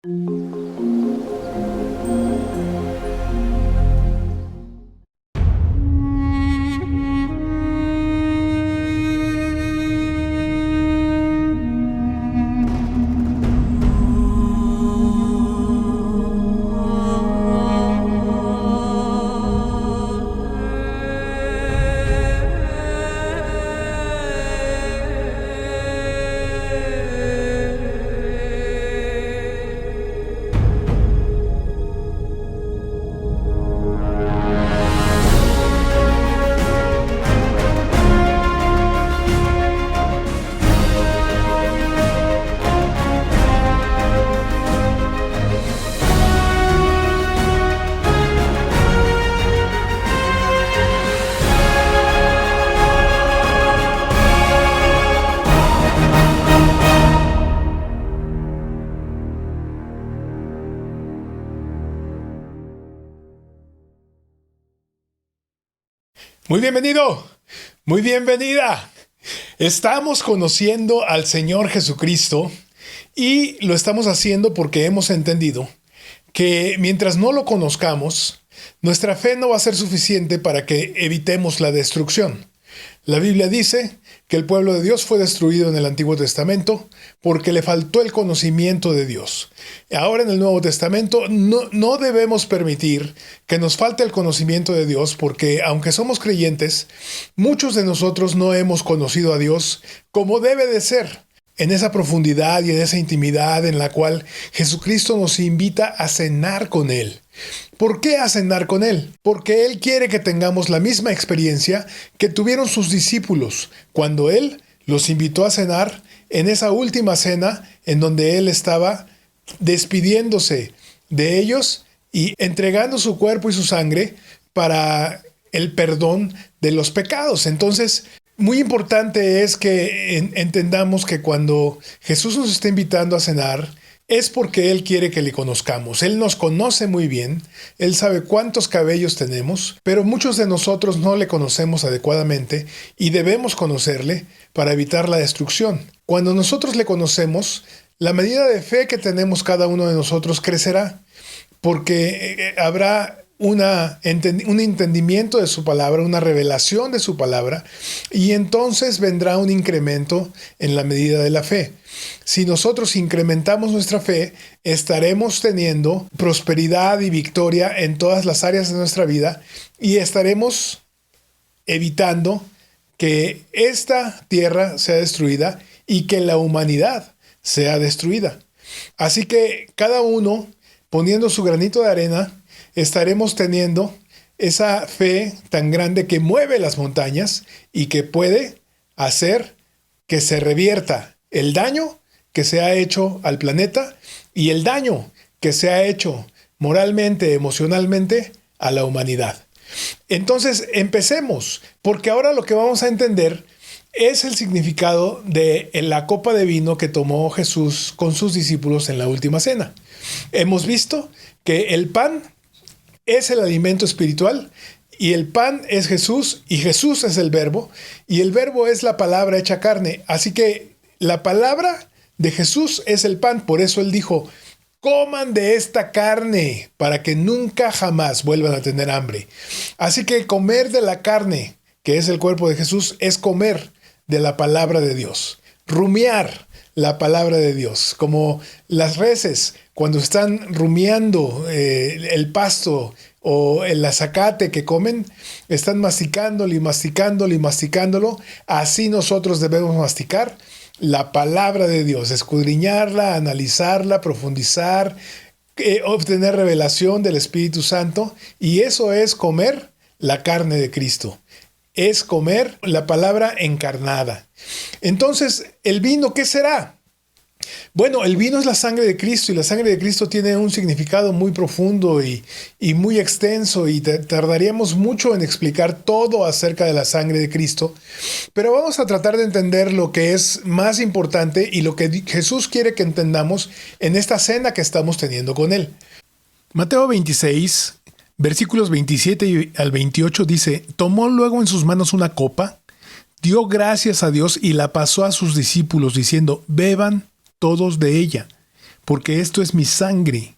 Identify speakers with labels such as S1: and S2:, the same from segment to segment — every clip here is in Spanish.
S1: Muy bienvenido, muy bienvenida. Estamos conociendo al Señor Jesucristo y lo estamos haciendo porque hemos entendido que mientras no lo conozcamos, nuestra fe no va a ser suficiente para que evitemos la destrucción. La Biblia dice que el pueblo de Dios fue destruido en el Antiguo Testamento porque le faltó el conocimiento de Dios. Ahora en el Nuevo Testamento no debemos permitir que nos falte el conocimiento de Dios porque aunque somos creyentes, muchos de nosotros no hemos conocido a Dios como debe de ser. En esa profundidad y en esa intimidad en la cual Jesucristo nos invita a cenar con Él. ¿Por qué a cenar con Él? Porque Él quiere que tengamos la misma experiencia que tuvieron sus discípulos cuando Él los invitó a cenar en esa última cena en donde Él estaba despidiéndose de ellos y entregando su cuerpo y su sangre para el perdón de los pecados. Entonces, muy importante es que entendamos que cuando Jesús nos está invitando a cenar, es porque Él quiere que le conozcamos. Él nos conoce muy bien, Él sabe cuántos cabellos tenemos, pero muchos de nosotros no le conocemos adecuadamente y debemos conocerle para evitar la destrucción. Cuando nosotros le conocemos, la medida de fe que tenemos cada uno de nosotros crecerá, porque habrá un entendimiento de su palabra, una revelación de su palabra, y entonces vendrá un incremento en la medida de la fe. Si nosotros incrementamos nuestra fe, estaremos teniendo prosperidad y victoria en todas las áreas de nuestra vida y estaremos evitando que esta tierra sea destruida y que la humanidad sea destruida. Así que cada uno, poniendo su granito de arena, estaremos teniendo esa fe tan grande que mueve las montañas y que puede hacer que se revierta el daño que se ha hecho al planeta y el daño que se ha hecho moralmente, emocionalmente a la humanidad. Entonces, empecemos, porque ahora lo que vamos a entender es el significado de la copa de vino que tomó Jesús con sus discípulos en la última cena. Hemos visto que el pan es el alimento espiritual y el pan es Jesús y Jesús es el verbo y el verbo es la palabra hecha carne. Así que la palabra de Jesús es el pan. Por eso Él dijo, coman de esta carne para que nunca jamás vuelvan a tener hambre. Así que comer de la carne, que es el cuerpo de Jesús, es comer de la palabra de Dios. Rumiar la palabra de Dios, como las reses cuando están rumiando el pasto o el zacate que comen, están masticándolo y masticándolo y masticándolo. Así nosotros debemos masticar la palabra de Dios, escudriñarla, analizarla, profundizar, obtener revelación del Espíritu Santo, y eso es comer la carne de Cristo. Es comer la palabra encarnada. Entonces, ¿el vino qué será? Bueno, el vino es la sangre de Cristo y la sangre de Cristo tiene un significado muy profundo y muy extenso y tardaríamos mucho en explicar todo acerca de la sangre de Cristo, pero vamos a tratar de entender lo que es más importante y lo que Jesús quiere que entendamos en esta cena que estamos teniendo con Él. Mateo 26, versículos 27 al 28 dice, tomó luego en sus manos una copa, dio gracias a Dios y la pasó a sus discípulos diciendo, beban todos de ella, porque esto es mi sangre,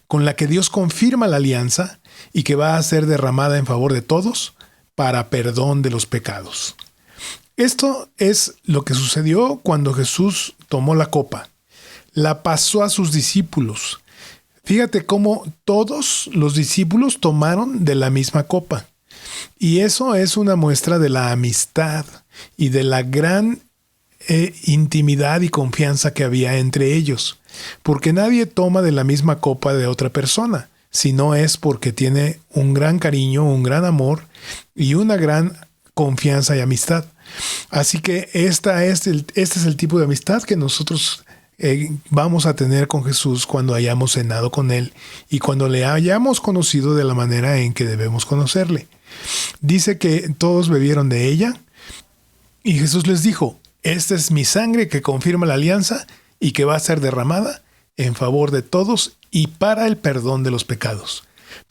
S1: con la que Dios confirma la alianza y que va a ser derramada en favor de todos para perdón de los pecados. Esto es lo que sucedió cuando Jesús tomó la copa. La pasó a sus discípulos. Fíjate cómo todos los discípulos tomaron de la misma copa. Y eso es una muestra de la amistad y de la gran intimidad y confianza que había entre ellos. Porque nadie toma de la misma copa de otra persona, si no es porque tiene un gran cariño, un gran amor y una gran confianza y amistad. Así que este es el tipo de amistad que nosotros vamos a tener con Jesús cuando hayamos cenado con Él y cuando le hayamos conocido de la manera en que debemos conocerle. Dice que todos bebieron de ella y Jesús les dijo: esta es mi sangre que confirma la alianza y que va a ser derramada en favor de todos y para el perdón de los pecados.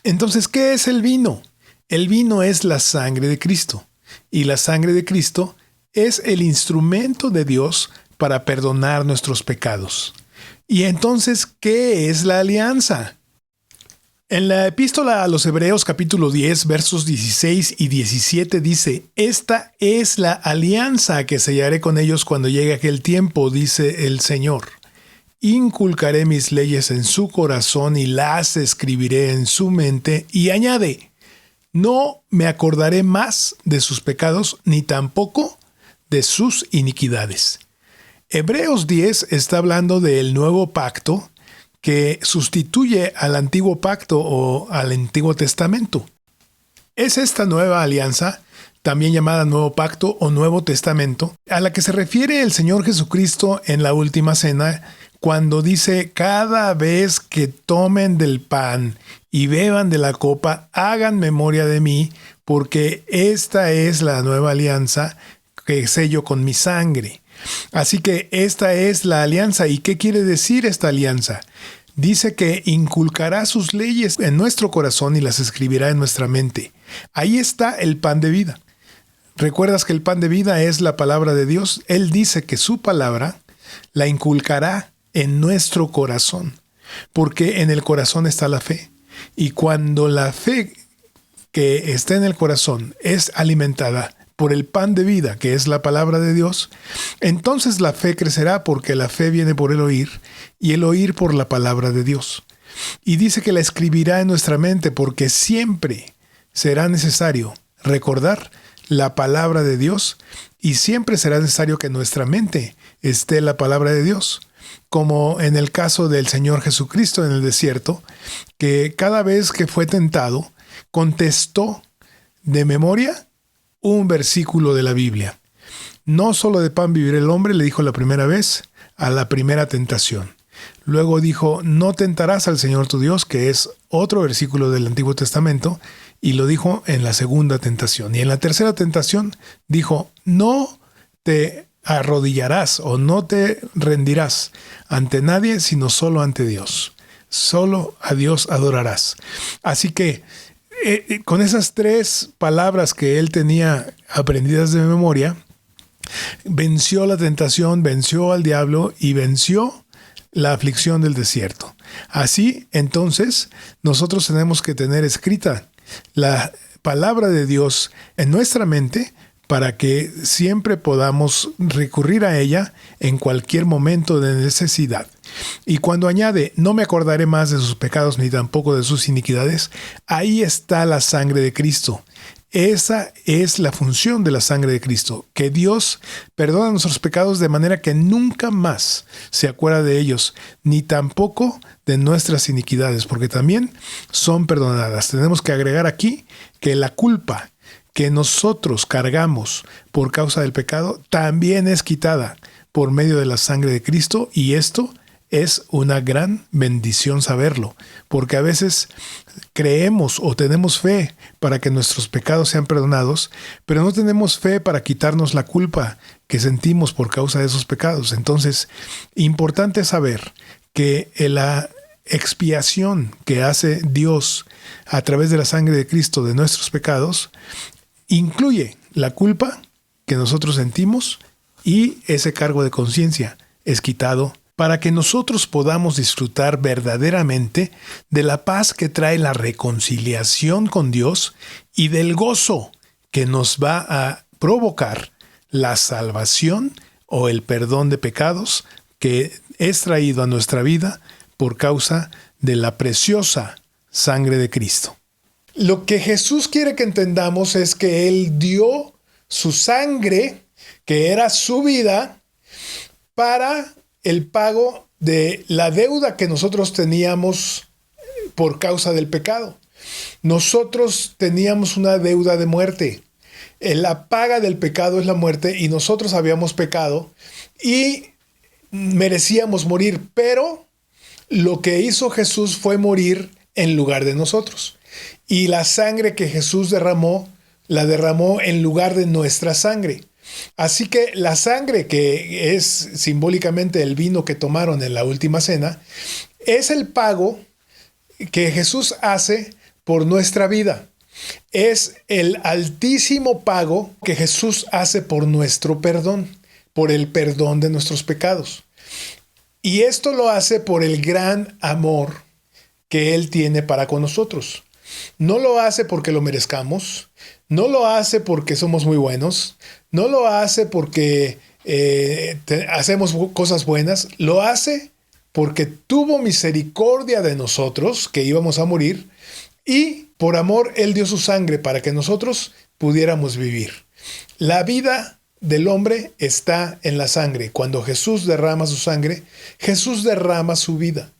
S1: Entonces, ¿qué es el vino? El vino es la sangre de Cristo. Y la sangre de Cristo es el instrumento de Dios para perdonar nuestros pecados. Y entonces, ¿qué es la alianza? En la epístola a los Hebreos capítulo 10, versos 16 y 17 dice: esta es la alianza que sellaré con ellos cuando llegue aquel tiempo, dice el Señor. Inculcaré mis leyes en su corazón y las escribiré en su mente. Y añade: no me acordaré más de sus pecados, ni tampoco de sus iniquidades. Hebreos 10 está hablando del nuevo pacto que sustituye al antiguo pacto o al Antiguo Testamento. Es esta nueva alianza, también llamada Nuevo Pacto o Nuevo Testamento, a la que se refiere el Señor Jesucristo en la Última Cena, cuando dice: cada vez que tomen del pan y beban de la copa, hagan memoria de mí, porque esta es la nueva alianza que sello con mi sangre. Así que esta es la alianza. ¿Y qué quiere decir esta alianza? Dice que inculcará sus leyes en nuestro corazón y las escribirá en nuestra mente. Ahí está el pan de vida. ¿Recuerdas que el pan de vida es la palabra de Dios? Él dice que su palabra la inculcará en nuestro corazón, porque en el corazón está la fe. Y cuando la fe que está en el corazón es alimentada por el pan de vida, que es la palabra de Dios, entonces la fe crecerá, porque la fe viene por el oír, y el oír por la palabra de Dios. Y dice que la escribirá en nuestra mente, porque siempre será necesario recordar la palabra de Dios, y siempre será necesario que en nuestra mente esté la palabra de Dios. Como en el caso del Señor Jesucristo en el desierto, que cada vez que fue tentado, contestó de memoria un versículo de la Biblia. No solo de pan vivirá el hombre, le dijo la primera vez a la primera tentación. Luego dijo: no tentarás al Señor tu Dios, que es otro versículo del Antiguo Testamento, y lo dijo en la segunda tentación. Y en la tercera tentación dijo: no te arrodillarás o no te rendirás ante nadie, sino solo ante Dios. Solo a Dios adorarás. Así que con esas tres palabras que él tenía aprendidas de memoria, venció la tentación, venció al diablo y venció la aflicción del desierto. Así, entonces, nosotros tenemos que tener escrita la palabra de Dios en nuestra mente, para que siempre podamos recurrir a ella en cualquier momento de necesidad. Y cuando añade: no me acordaré más de sus pecados ni tampoco de sus iniquidades, ahí está la sangre de Cristo. Esa es la función de la sangre de Cristo, que Dios perdona nuestros pecados de manera que nunca más se acuerda de ellos, ni tampoco de nuestras iniquidades, porque también son perdonadas. Tenemos que agregar aquí que la culpa que nosotros cargamos por causa del pecado también es quitada por medio de la sangre de Cristo, y esto es una gran bendición saberlo, porque a veces creemos o tenemos fe para que nuestros pecados sean perdonados, pero no tenemos fe para quitarnos la culpa que sentimos por causa de esos pecados. Entonces, importante saber que la expiación que hace Dios a través de la sangre de Cristo de nuestros pecados incluye la culpa que nosotros sentimos, y ese cargo de conciencia es quitado para que nosotros podamos disfrutar verdaderamente de la paz que trae la reconciliación con Dios y del gozo que nos va a provocar la salvación o el perdón de pecados que es traído a nuestra vida por causa de la preciosa sangre de Cristo. Lo que Jesús quiere que entendamos es que Él dio su sangre, que era su vida, para el pago de la deuda que nosotros teníamos por causa del pecado. Nosotros teníamos una deuda de muerte. La paga del pecado es la muerte y nosotros habíamos pecado y merecíamos morir, pero lo que hizo Jesús fue morir en lugar de nosotros. Y la sangre que Jesús derramó, la derramó en lugar de nuestra sangre. Así que la sangre, que es simbólicamente el vino que tomaron en la última cena, es el pago que Jesús hace por nuestra vida. Es el altísimo pago que Jesús hace por nuestro perdón, por el perdón de nuestros pecados. Y esto lo hace por el gran amor que Él tiene para con nosotros. No lo hace porque lo merezcamos, no lo hace porque somos muy buenos, no lo hace porque hacemos cosas buenas, lo hace porque tuvo misericordia de nosotros, que íbamos a morir, y por amor Él dio su sangre para que nosotros pudiéramos vivir. La vida del hombre está en la sangre. Cuando Jesús derrama su sangre, Jesús derrama su vida.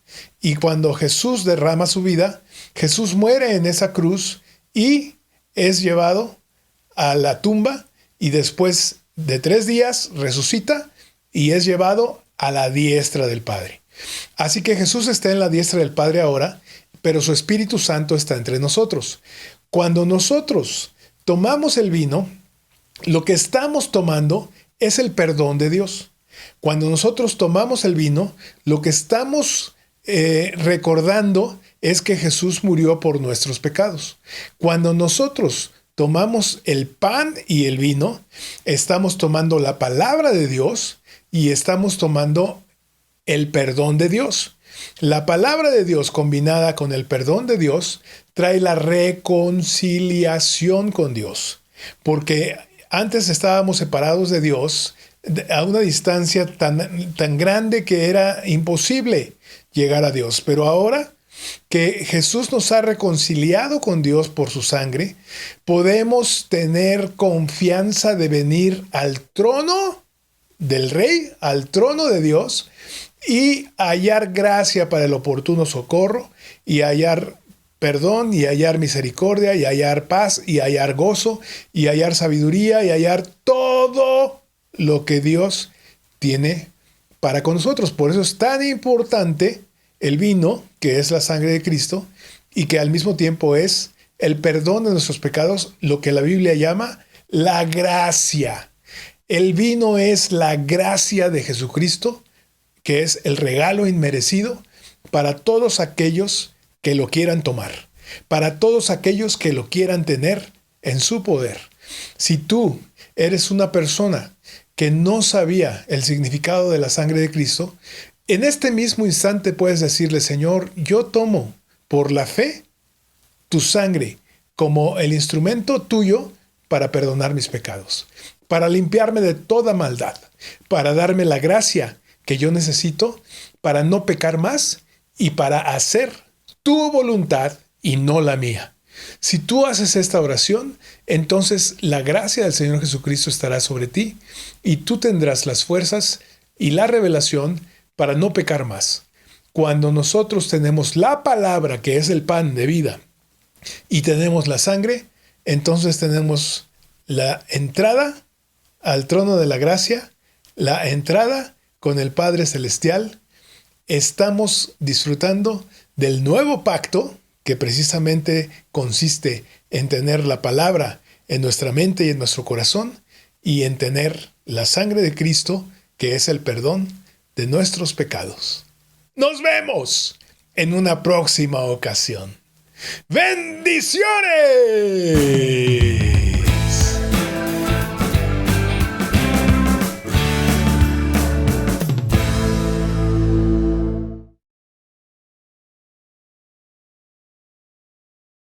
S1: Y cuando Jesús derrama su vida, Jesús muere en esa cruz y es llevado a la tumba y después de 3 días resucita y es llevado a la diestra del Padre. Así que Jesús está en la diestra del Padre ahora, pero su Espíritu Santo está entre nosotros. Cuando nosotros tomamos el vino, lo que estamos tomando es el perdón de Dios. Cuando nosotros tomamos el vino, lo que estamos recordando es que Jesús murió por nuestros pecados. Cuando nosotros tomamos el pan y el vino, estamos tomando la palabra de Dios y estamos tomando el perdón de Dios. La palabra de Dios combinada con el perdón de Dios trae la reconciliación con Dios. Porque antes estábamos separados de Dios a una distancia tan grande que era imposible llegar a Dios. Pero ahora que Jesús nos ha reconciliado con Dios por su sangre, podemos tener confianza de venir al trono del Rey, al trono de Dios, y hallar gracia para el oportuno socorro, y hallar perdón, y hallar misericordia, y hallar paz, y hallar gozo, y hallar sabiduría, y hallar todo lo que Dios tiene para con nosotros. Por eso es tan importante el vino, que es la sangre de Cristo, y que al mismo tiempo es el perdón de nuestros pecados, lo que la Biblia llama la gracia. El vino es la gracia de Jesucristo, que es el regalo inmerecido para todos aquellos que lo quieran tomar, para todos aquellos que lo quieran tener en su poder. Si tú eres una persona que no sabía el significado de la sangre de Cristo, en este mismo instante puedes decirle: Señor, yo tomo por la fe tu sangre como el instrumento tuyo para perdonar mis pecados, para limpiarme de toda maldad, para darme la gracia que yo necesito para no pecar más y para hacer tu voluntad y no la mía. Si tú haces esta oración, entonces la gracia del Señor Jesucristo estará sobre ti y tú tendrás las fuerzas y la revelación para no pecar más. Cuando nosotros tenemos la palabra, que es el pan de vida, y tenemos la sangre, entonces tenemos la entrada al trono de la gracia, la entrada con el Padre Celestial. Estamos disfrutando del nuevo pacto, que precisamente consiste en tener la palabra en nuestra mente y en nuestro corazón, y en tener la sangre de Cristo, que es el perdón de nuestros pecados. ¡Nos vemos en una próxima ocasión! ¡Bendiciones!